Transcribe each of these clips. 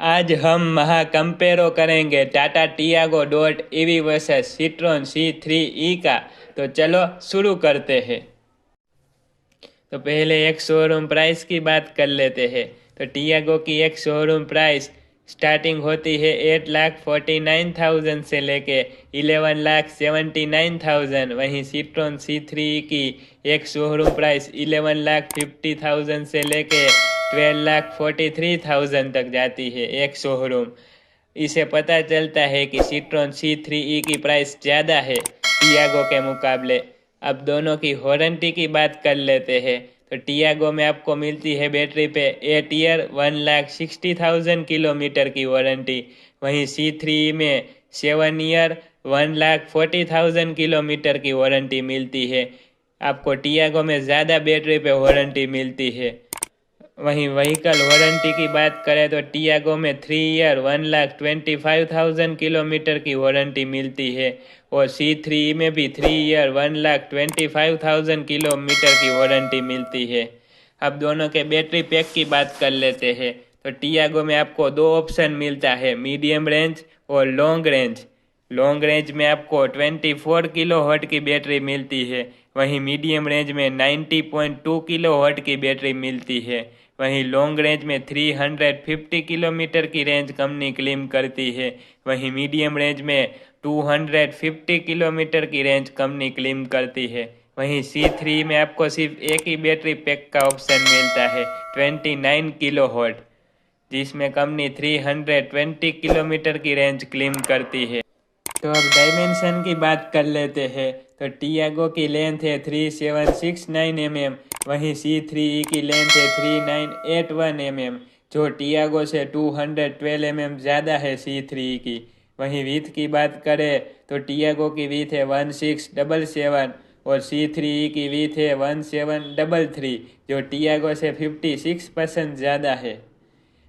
आज हम महा कंपेरो करेंगे Tata Tiago dot EV versus Citroën C3 का। तो चलो शुरू करते हैं। तो पहले एक शोरूम प्राइस की बात कर लेते हैं। तो टियागो की एक शोरूम प्राइस स्टार्टिंग होती है 8,49,000 से लेके 11,79,000। वहीं सिट्रोन C3 की एक शोरूम प्राइस 11,50,000 से लेके 12,43,000 तक जाती है एक शोरूम। इसे पता चलता है कि सिट्रोन C3 की प्राइस ज़्यादा है टियागो के मुकाबले। अब दोनों की वारंटी की बात कर लेते हैं। तो टियागो में आपको मिलती है बैटरी पे 8 ईयर 1,60,000 किलोमीटर की वारंटी। वहीं C3 में 7 ईयर 1,40,000 किलोमीटर की वारंटी मिलती है। आपको टियागो में ज़्यादा बैटरी पे वारंटी मिलती है। वहीं व्हीकल वारंटी की बात करें तो टियागो में 3 ईयर 1,25,000 किलोमीटर की वारंटी मिलती है और C3 में भी 3 ईयर 1,25,000 किलोमीटर की वारंटी मिलती है। अब दोनों के बैटरी पैक की बात कर लेते हैं। तो टियागो में आपको दो ऑप्शन मिलता है, मीडियम रेंज और लॉन्ग रेंज। लॉन्ग रेंज में आपको 24 किलो हॉट की बैटरी मिलती है। वहीं मीडियम रेंज में 90.2 किलो हॉट की बैटरी मिलती है। वहीं लॉन्ग रेंज में 350 किलोमीटर की रेंज कंपनी क्लेम करती है। वहीं मीडियम रेंज में 250 किलोमीटर की रेंज कंपनी क्लेम करती है। वहीं C3 में आपको सिर्फ एक ही बैटरी पैक का ऑप्शन मिलता है 29 किलो हॉट, जिसमें कंपनी 320 किलोमीटर की रेंज क्लेम करती है। तो अब डायमेंशन की बात कर लेते हैं। तो टियागो की लेंथ है 3769 mm। वहीं C3 की लेंथ है 3981 mm, जो टियागो से 212 mm ज़्यादा है C3 की। वहीं विथ की बात करें तो टियागो की विथ है 1677 और C3 की विथ है 1733, जो टियागो से 56% ज़्यादा है।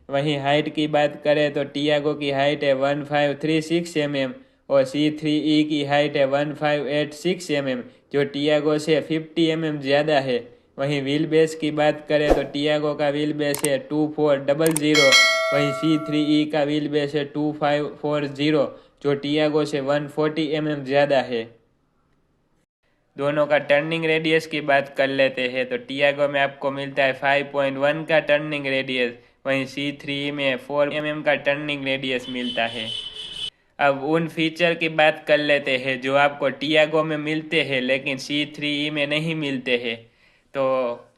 वहीं हाइट की बात करें तो टियागो की हाइट है 1536 mm और C3 की हाइट है 1586 mm, जो टियागो से 50 mm ज़्यादा है। वहीं व्हील बेस की बात करें तो टियागो का व्हील बेस है 2400, वहीं C3 का व्हील बेस है 2540, जो टियागो से 140 mm ज़्यादा है। दोनों का टर्निंग रेडियस की बात कर लेते हैं। तो टियागो में आपको मिलता है 5.1 का टर्निंग रेडियस, वहीं C3 में 4 mm का टर्निंग रेडियस मिलता है। अब उन फीचर की बात कर लेते हैं जो आपको टियागो में मिलते हैं लेकिन C3 में नहीं मिलते हैं। तो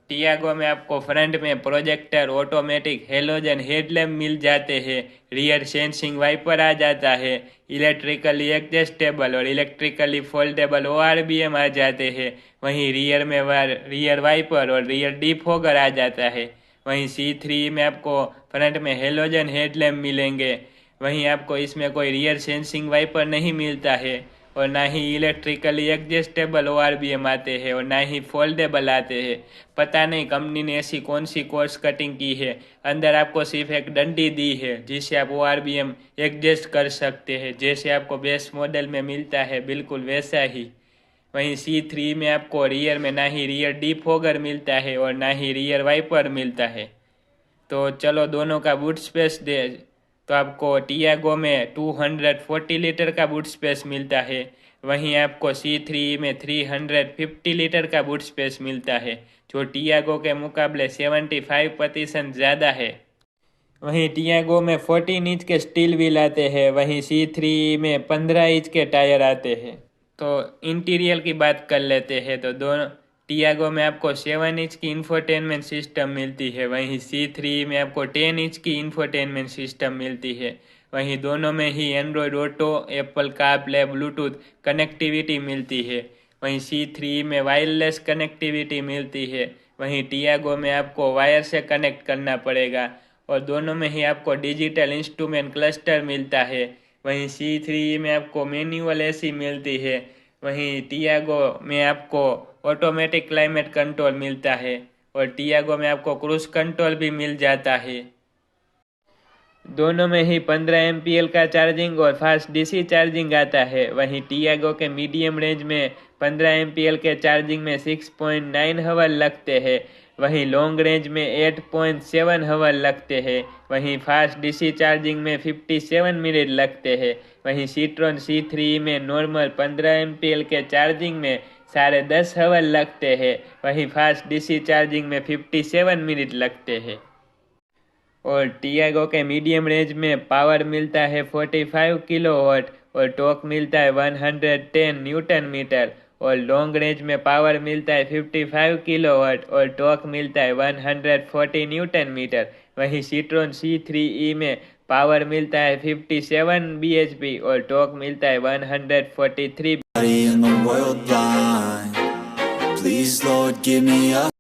टियागो में आपको फ्रंट में प्रोजेक्टर, ऑटोमेटिक हेलोजन हेडलैम्प मिल जाते हैं, रियर सेंसिंग वाइपर आ जाता है, इलेक्ट्रिकली एडजस्टेबल और इलेक्ट्रिकली फोल्डेबल ORBM आ जाते हैं। वहीं रियर में रियर वाइपर और रियर डिफॉगर आ जाता है। वहीं C3 में आपको फ्रंट में हेलोजन हेडलैम्प मिलेंगे। वहीं आपको इसमें कोई रियर सेंसिंग वाइपर नहीं मिलता है और ना ही इलेक्ट्रिकली एडजस्टेबल ORBM आते हैं और ना ही फोल्डेबल आते हैं। पता नहीं कंपनी ने ऐसी कौन सी कोर्स कटिंग की है। अंदर आपको सिर्फ एक डंडी दी है जिससे आप ORBM एडजस्ट कर सकते हैं, जैसे आपको बेस मॉडल में मिलता है बिल्कुल वैसा ही। वहीं C3 में आपको रियर में ना ही रियर डिफॉगर मिलता है और ना ही रियर वाइपर मिलता है। तो चलो दोनों का बूट स्पेस दे। तो आपको टियागो में 240 लीटर का बूट स्पेस मिलता है। वहीं आपको C3 में 350 लीटर का बूट स्पेस मिलता है, जो टियागो के मुकाबले 75% ज़्यादा है। वहीं टियागो में 14 इंच के स्टील व्हील आते हैं, वहीं C3 में 15 इंच के टायर आते हैं। तो इंटीरियर की बात कर लेते हैं। तो दोनों टियागो में आपको 7 इंच की इंफोटेनमेंट सिस्टम मिलती है, वहीं C3 में आपको 10 इंच की इंफोटेनमेंट सिस्टम मिलती है। वहीं दोनों में ही android auto, Apple CarPlay, bluetooth connectivity मिलती है। वहीं C3 में वायरलेस कनेक्टिविटी मिलती है, वहीं टियागो में आपको वायर से कनेक्ट करना पड़ेगा। और दोनों में ही आपको डिजिटल इंस्ट्रूमेंट क्लस्टर मिलता है। वहीं C3 में आपको मैनुअल AC मिलती है, वहीं टियागो में आपको ऑटोमेटिक क्लाइमेट कंट्रोल मिलता है और टियागो में आपको क्रूज कंट्रोल भी मिल जाता है। दोनों में ही 15 एमपीएल का चार्जिंग और फास्ट DC चार्जिंग आता है। वहीं टियागो के मीडियम रेंज में 15 एमपीएल के चार्जिंग में 6.9 हावर लगते हैं, वहीं लॉन्ग रेंज में 8.7 हावर लगते हैं। वहीं फास्ट डीसी चार्जिंग में 57 मिनट लगते हैं। वहीं सीट्रॉन C3 में नॉर्मल 15 एमपीएल के चार्जिंग में 10.5 हावर लगते हैं। वहीं फास्ट डीसी चार्जिंग में 57 मिनट लगते हैं। और टियागो के मीडियम रेंज में पावर मिलता है 45 किलोवाट और टॉर्क मिलता है 110 न्यूटन मीटर। और लॉन्ग रेंज में पावर मिलता है 55 किलोवाट और टॉर्क मिलता है 140 न्यूटन मीटर। वहीं सीट्रॉन C3e में पावर मिलता है 57 bhp और टॉर्क मिलता है 143। in the world blind. Please, Lord, give me a